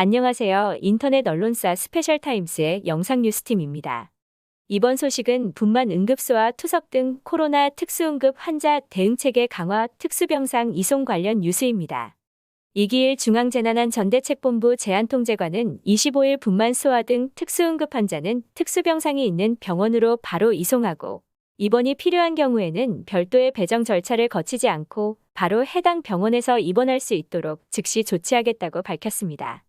안녕하세요. 인터넷 언론사 스페셜타임스의 영상 뉴스팀입니다. 이번 소식은 분만 응급소와 투석 등 코로나 특수응급 환자 대응체계 강화 특수병상 이송 관련 뉴스입니다. 이기일 중앙재난안전대책본부 제한통제관은 25일 분만 소아 등 특수응급 환자는 특수병상이 있는 병원으로 바로 이송하고 입원이 필요한 경우에는 별도의 배정 절차를 거치지 않고 바로 해당 병원에서 입원할 수 있도록 즉시 조치하겠다고 밝혔습니다.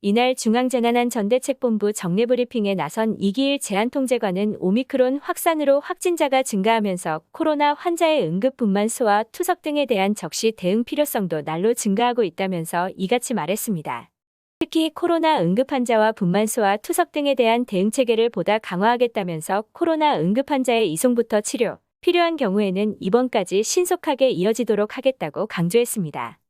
이날 중앙재난안전대책본부 정례브리핑에 나선 이기일 제한통제관은 오미크론 확산으로 확진자가 증가하면서 코로나 환자의 응급 분만 소아 투석 등에 대한 적시 대응 필요성도 날로 증가하고 있다면서 이같이 말했습니다. 특히 코로나 응급 환자와 분만 소아 투석 등에 대한 대응 체계를 보다 강화하겠다면서 코로나 응급 환자의 이송부터 치료, 필요한 경우에는 입원까지 신속하게 이어지도록 하겠다고 강조했습니다.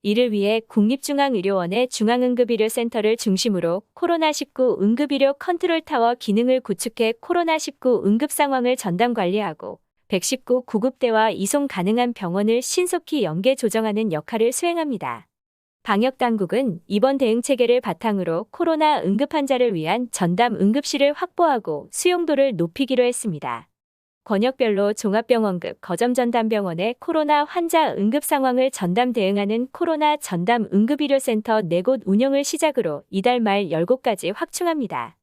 이를 위해 국립중앙의료원의 중앙응급의료센터를 중심으로 코로나19 응급의료 컨트롤타워 기능을 구축해 코로나19 응급 상황을 전담 관리하고 119 구급대와 이송 가능한 병원을 신속히 연계 조정하는 역할을 수행합니다. 방역당국은 이번 대응체계를 바탕으로 코로나 응급 환자를 위한 전담 응급실을 확보하고 수용도를 높이기로 했습니다. 권역별로 종합병원급 거점전담병원의 코로나 환자 응급 상황을 전담 대응하는 코로나 전담 응급의료센터 4곳 운영을 시작으로 이달 말 10곳까지 확충합니다.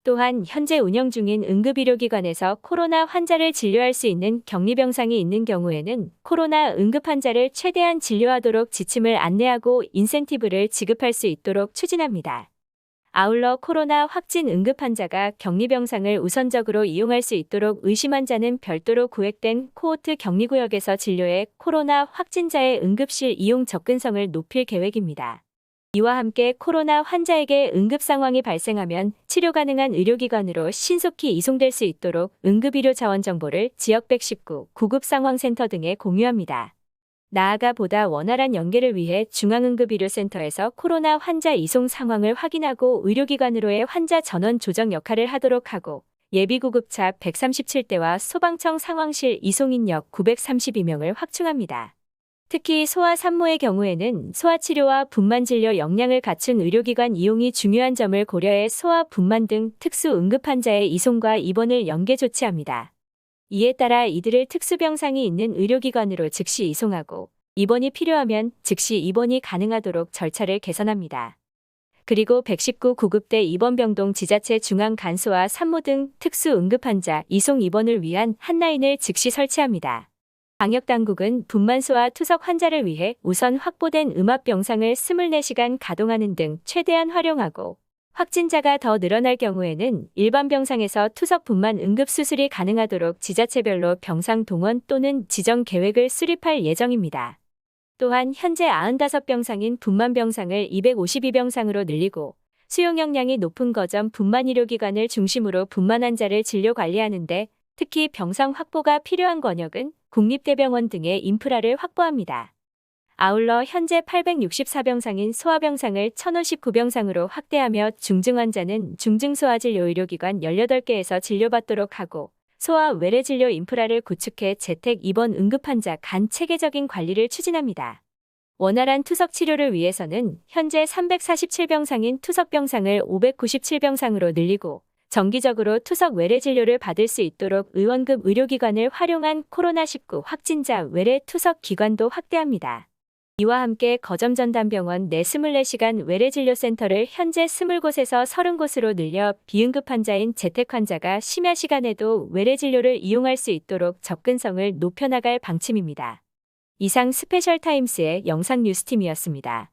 또한 현재 운영 중인 응급의료기관에서 코로나 환자를 진료할 수 있는 격리병상이 있는 경우에는 코로나 응급 환자를 최대한 진료하도록 지침을 안내하고 인센티브를 지급할 수 있도록 추진합니다. 아울러 코로나 확진 응급 환자가 격리병상을 우선적으로 이용할 수 있도록 의심 환자는 별도로 구획된 코호트 격리구역에서 진료해 코로나 확진자의 응급실 이용 접근성을 높일 계획입니다. 이와 함께 코로나 환자에게 응급 상황이 발생하면 치료 가능한 의료기관으로 신속히 이송될 수 있도록 응급의료 자원 정보를 지역 119 구급상황센터 등에 공유합니다. 나아가 보다 원활한 연계를 위해 중앙응급의료센터에서 코로나 환자 이송 상황을 확인하고 의료기관으로의 환자 전원 조정 역할을 하도록 하고 예비구급차 137대와 소방청 상황실 이송인력 932명을 확충합니다. 특히 소아 산모의 경우에는 소아치료와 분만진료 역량을 갖춘 의료기관 이용이 중요한 점을 고려해 소아 분만 등 특수 응급환자의 이송과 입원을 연계 조치합니다. 이에 따라 이들을 특수병상이 있는 의료기관으로 즉시 이송하고 입원이 필요하면 즉시 입원이 가능하도록 절차를 개선합니다. 그리고 119 구급대 입원병동 지자체 중앙간소와 산모 등 특수응급환자 이송 입원을 위한 한 라인을 즉시 설치합니다. 방역당국은 분만소아 투석 환자를 위해 우선 확보된 음압병상을 24시간 가동하는 등 최대한 활용하고 확진자가 더 늘어날 경우에는 일반 병상에서 투석 분만 응급 수술이 가능하도록 지자체별로 병상 동원 또는 지정 계획을 수립할 예정입니다. 또한 현재 95병상인 분만 병상을 252병상으로 늘리고 수용 역량이 높은 거점 분만 의료기관을 중심으로 분만 환자를 진료 관리하는 데 특히 병상 확보가 필요한 권역은 국립대병원 등의 인프라를 확보합니다. 아울러 현재 864병상인 소아병상을 1059병상으로 확대하며 중증 환자는 중증소아진료의료기관 18개에서 진료받도록 하고 소아 외래진료 인프라를 구축해 재택 입원 응급환자 간 체계적인 관리를 추진합니다. 원활한 투석 치료를 위해서는 현재 347병상인 투석병상을 597병상으로 늘리고 정기적으로 투석 외래 진료를 받을 수 있도록 의원급 의료기관을 활용한 코로나19 확진자 외래 투석 기관도 확대합니다. 이와 함께 거점전담병원 내 24시간 외래진료센터를 현재 20곳에서 30곳으로 늘려 비응급 환자인 재택 환자가 심야 시간에도 외래진료를 이용할 수 있도록 접근성을 높여나갈 방침입니다. 이상 스페셜타임스의 영상 뉴스팀이었습니다.